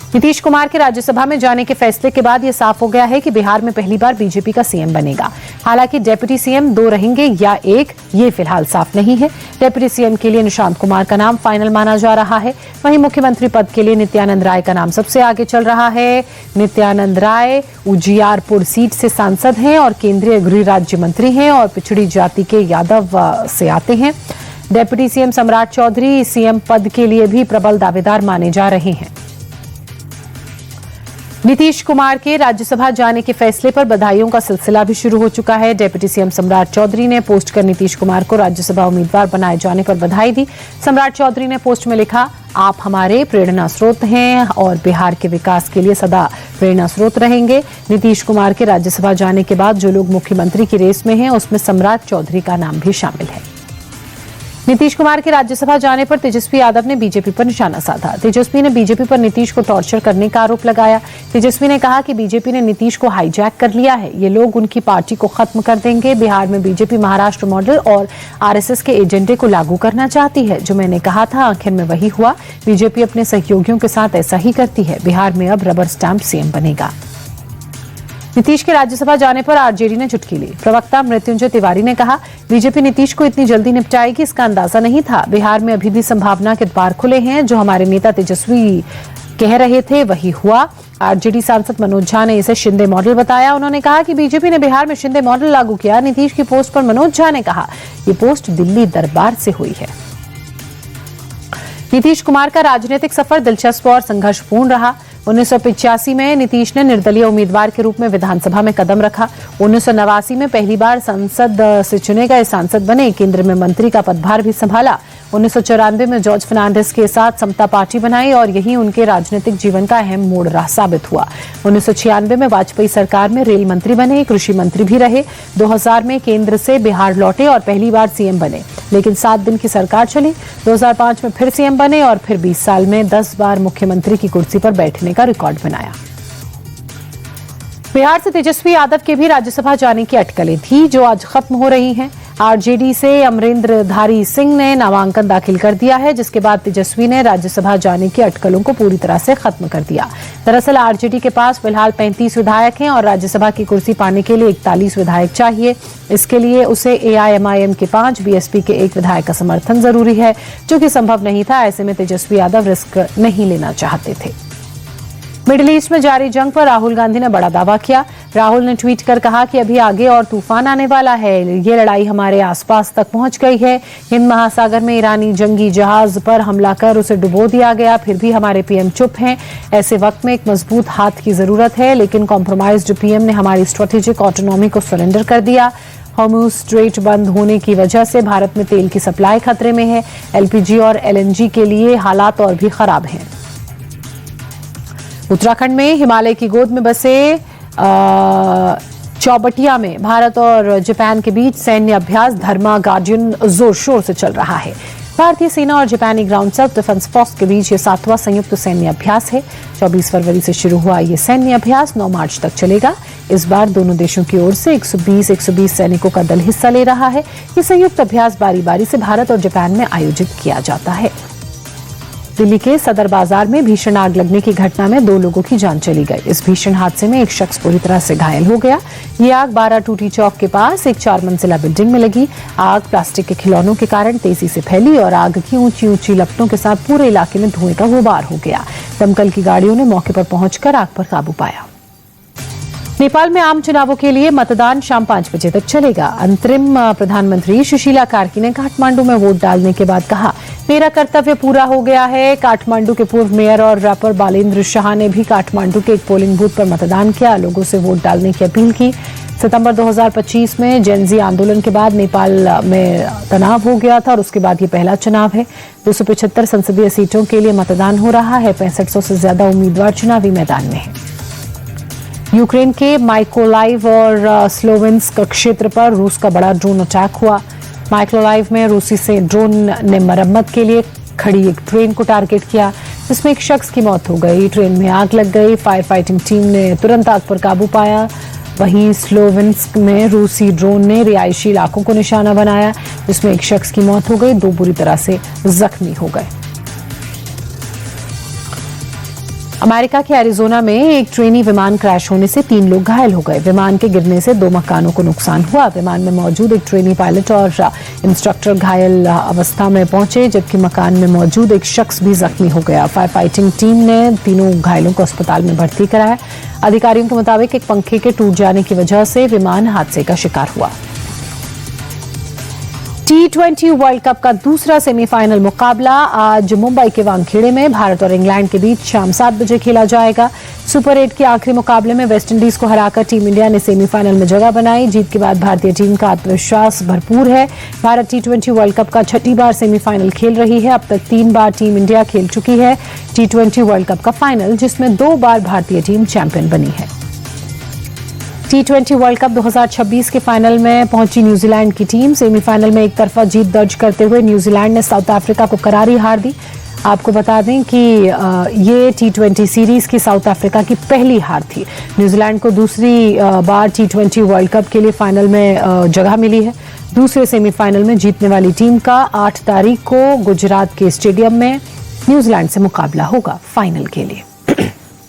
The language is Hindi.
नीतीश कुमार के राज्यसभा में जाने के फैसले के बाद यह साफ हो गया है कि बिहार में पहली बार बीजेपी का सीएम बनेगा। हालांकि डेप्यूटी सीएम 2 रहेंगे या 1, ये फिलहाल साफ नहीं है। डेप्यूटी सीएम के लिए निशांत कुमार का नाम फाइनल माना जा रहा है। वहीं मुख्यमंत्री पद के लिए नित्यानंद राय का नाम सबसे आगे चल रहा है। नित्यानंद राय उजियारपुर सीट से सांसद हैं और केंद्रीय गृह राज्य मंत्री हैं और पिछड़ी जाति के यादव से आते हैं। डेप्यूटी सीएम सम्राट चौधरी सीएम पद के लिए भी प्रबल दावेदार माने जा रहे हैं। नीतीश कुमार के राज्यसभा जाने के फैसले पर बधाइयों का सिलसिला भी शुरू हो चुका है। डेप्यूटी सीएम सम्राट चौधरी ने पोस्ट कर नीतीश कुमार को राज्यसभा उम्मीदवार बनाए जाने पर बधाई दी। सम्राट चौधरी ने पोस्ट में लिखा, आप हमारे प्रेरणा स्रोत हैं और बिहार के विकास के लिए सदा प्रेरणा स्रोत रहेंगे। नीतीश कुमार के राज्यसभा जाने के बाद जो लोग मुख्यमंत्री की रेस में हैं उसमें सम्राट चौधरी का नाम भी शामिल है। नीतीश कुमार के राज्यसभा जाने पर तेजस्वी यादव ने बीजेपी पर निशाना साधा। तेजस्वी ने बीजेपी पर नीतीश को टॉर्चर करने का आरोप लगाया। तेजस्वी ने कहा कि बीजेपी ने नीतीश को हाईजैक कर लिया है, ये लोग उनकी पार्टी को खत्म कर देंगे। बिहार में बीजेपी महाराष्ट्र मॉडल और आरएसएस के एजेंडे को लागू करना चाहती है। जो मैंने कहा था आखिर में वही हुआ। बीजेपी अपने सहयोगियों के साथ ऐसा ही करती है। बिहार में अब रबर स्टैंप सीएम बनेगा। नीतीश के राज्यसभा जाने पर आरजेडी ने चुटकी ली। प्रवक्ता मृत्युंजय तिवारी ने कहा, बीजेपी नीतीश को इतनी जल्दी निपटाएगी इसका अंदाजा नहीं था। बिहार में अभी भी संभावना के द्वार खुले हैं। जो हमारे नेता तेजस्वी कह रहे थे वही हुआ। आरजेडी सांसद मनोज झा ने इसे शिंदे मॉडल बताया। उन्होंने कहा कि बीजेपी ने बिहार में शिंदे मॉडल लागू किया। नीतीश की पोस्ट पर मनोज झा ने कहा, ये पोस्ट दिल्ली दरबार से हुई है। नीतीश कुमार का राजनीतिक सफर दिलचस्प और संघर्षपूर्ण रहा। 1985 में नीतीश ने निर्दलीय उम्मीदवार के रूप में विधानसभा में कदम रखा। 1989 में पहली बार संसद से चुने गए सांसद बने। केंद्र में मंत्री का पदभार भी संभाला। 1994 में जॉर्ज फर्नांडिस के साथ समता पार्टी बनाई और यही उनके राजनीतिक जीवन का अहम मोड़ साबित हुआ। 1996 में वाजपेयी सरकार में रेल मंत्री बने, कृषि मंत्री भी रहे। 2000 में केंद्र से बिहार लौटे और पहली बार सीएम बने, लेकिन 7 दिन की सरकार चली। 2005 में फिर सीएम बने और फिर 20 साल में 10 बार मुख्यमंत्री की कुर्सी पर बैठने का रिकॉर्ड बनाया। बिहार से तेजस्वी यादव के भी राज्यसभा जाने की अटकलें थी, जो आज खत्म हो रही हैं। आरजेडी से अमरेंद्रधारी सिंह ने नामांकन दाखिल कर दिया है, जिसके बाद तेजस्वी ने राज्यसभा जाने की अटकलों को पूरी तरह से खत्म कर दिया। दरअसल आरजेडी के पास फिलहाल 35 विधायक हैं और राज्यसभा की कुर्सी पाने के लिए 41 विधायक चाहिए। इसके लिए उसे एआईएमआईएम के 5, बीएसपी के 1 विधायक का समर्थन जरूरी है, जो कि संभव नहीं था। ऐसे में तेजस्वी यादव रिस्क नहीं लेना चाहते थे। मिडिल ईस्ट में जारी जंग पर राहुल गांधी ने बड़ा दावा किया। राहुल ने ट्वीट कर कहा कि अभी आगे और तूफान आने वाला है। ये लड़ाई हमारे आसपास तक पहुंच गई है। हिंद महासागर में ईरानी जंगी जहाज पर हमला कर उसे डुबो दिया गया, फिर भी हमारे पीएम चुप हैं। ऐसे वक्त में एक मजबूत हाथ की जरूरत है, लेकिन कॉम्प्रोमाइज्ड पीएम ने हमारी स्ट्रेटेजिक ऑटोनॉमी को सरेंडर कर दिया। हॉर्मुज स्ट्रेट बंद होने की वजह से भारत में तेल की सप्लाई खतरे में है। एलपीजी और एलएनजी के लिए हालात और भी खराब हैं। उत्तराखंड में हिमालय की गोद में बसे चौबटिया में भारत और जापान के बीच सैन्य अभ्यास धर्मा गार्डियन जोर शोर से चल रहा है। भारतीय सेना और जापानी ग्राउंड सेल्फ डिफेंस फोर्स के बीच ये 7वां संयुक्त सैन्य अभ्यास है। 24 फरवरी से शुरू हुआ ये सैन्य अभ्यास 9 मार्च तक चलेगा। इस बार दोनों देशों की ओर से 120 सैनिकों का दल हिस्सा ले रहा है। ये संयुक्त अभ्यास बारी बारी से भारत और जापान में आयोजित किया जाता है। दिल्ली के सदर बाजार में भीषण आग लगने की घटना में 2 लोगों की जान चली गई। इस भीषण हादसे में एक शख्स पूरी तरह से घायल हो गया। ये आग 12 टूटी चौक के पास एक 4 मंजिला बिल्डिंग में लगी। आग प्लास्टिक के खिलौनों के कारण तेजी से फैली और आग की ऊंची ऊंची लपटों के साथ पूरे इलाके में धुएं का गुबार हो गया। दमकल की गाड़ियों ने मौके पर पहुंचकर आग पर काबू पाया। नेपाल में आम चुनावों के लिए मतदान शाम 5 बजे तक चलेगा। अंतरिम प्रधानमंत्री सुशीला कार्की ने काठमांडू में वोट डालने के बाद कहा, मेरा कर्तव्य पूरा हो गया है। काठमांडू के पूर्व मेयर और रैपर बालेंद्र शाह ने भी काठमांडू के एक पोलिंग बूथ पर मतदान किया, लोगों से वोट डालने की अपील की। सितंबर 2025 में जेनजी आंदोलन के बाद नेपाल में तनाव हो गया था और उसके बाद ये पहला चुनाव है। 275 संसदीय सीटों के लिए मतदान हो रहा है। 6500 से ज्यादा उम्मीदवार चुनावी मैदान में हैं। यूक्रेन के माइकोलाइव और स्लोवेंस्क क्षेत्र पर रूस का बड़ा ड्रोन अटैक हुआ। माइकोलाइव में रूसी से ड्रोन ने मरम्मत के लिए खड़ी एक ट्रेन को टारगेट किया, जिसमें एक शख्स की मौत हो गई। ट्रेन में आग लग गई। फायर फाइटिंग टीम ने तुरंत आग पर काबू पाया। वहीं स्लोवेंस्क में रूसी ड्रोन ने रिहायशी इलाकों को निशाना बनाया, जिसमें एक शख्स की मौत हो गई, 2 बुरी तरह से जख्मी हो गए। अमेरिका के एरिजोना में एक ट्रेनी विमान क्रैश होने से 3 लोग घायल हो गए। विमान के गिरने से 2 मकानों को नुकसान हुआ। विमान में मौजूद एक ट्रेनी पायलट और इंस्ट्रक्टर घायल अवस्था में पहुंचे, जबकि मकान में मौजूद एक शख्स भी जख्मी हो गया। फायर फाइटिंग टीम ने तीनों घायलों को अस्पताल में भर्ती कराया। अधिकारियों के मुताबिक एक पंखे के टूट जाने की वजह से विमान हादसे का शिकार हुआ। T20 वर्ल्ड कप का दूसरा सेमीफाइनल मुकाबला आज मुंबई के वानखेड़े में भारत और इंग्लैंड के बीच शाम 7 बजे खेला जाएगा। सुपर 8 के आखिरी मुकाबले में वेस्टइंडीज को हराकर टीम इंडिया ने सेमीफाइनल में जगह बनाई। जीत के बाद भारतीय टीम का आत्मविश्वास भरपूर है। भारत T20 वर्ल्ड कप का 6ठी बार सेमीफाइनल खेल रही है। अब तक 3 बार टीम इंडिया खेल चुकी है T20 वर्ल्ड कप का फाइनल, जिसमें 2 बार भारतीय टीम चैंपियन बनी है। T20 वर्ल्ड कप 2026 के फाइनल में पहुंची न्यूजीलैंड की टीम सेमीफाइनल में एक तरफा जीत दर्ज करते हुए न्यूजीलैंड ने साउथ अफ्रीका को करारी हार दी। आपको बता दें कि ये T20 सीरीज की साउथ अफ्रीका की पहली हार थी। न्यूजीलैंड को दूसरी बार T20 वर्ल्ड कप के लिए फाइनल में जगह मिली है। दूसरे सेमीफाइनल में जीतने वाली टीम का 8 तारीख को गुजरात के स्टेडियम में न्यूजीलैंड से मुकाबला होगा फाइनल के लिए।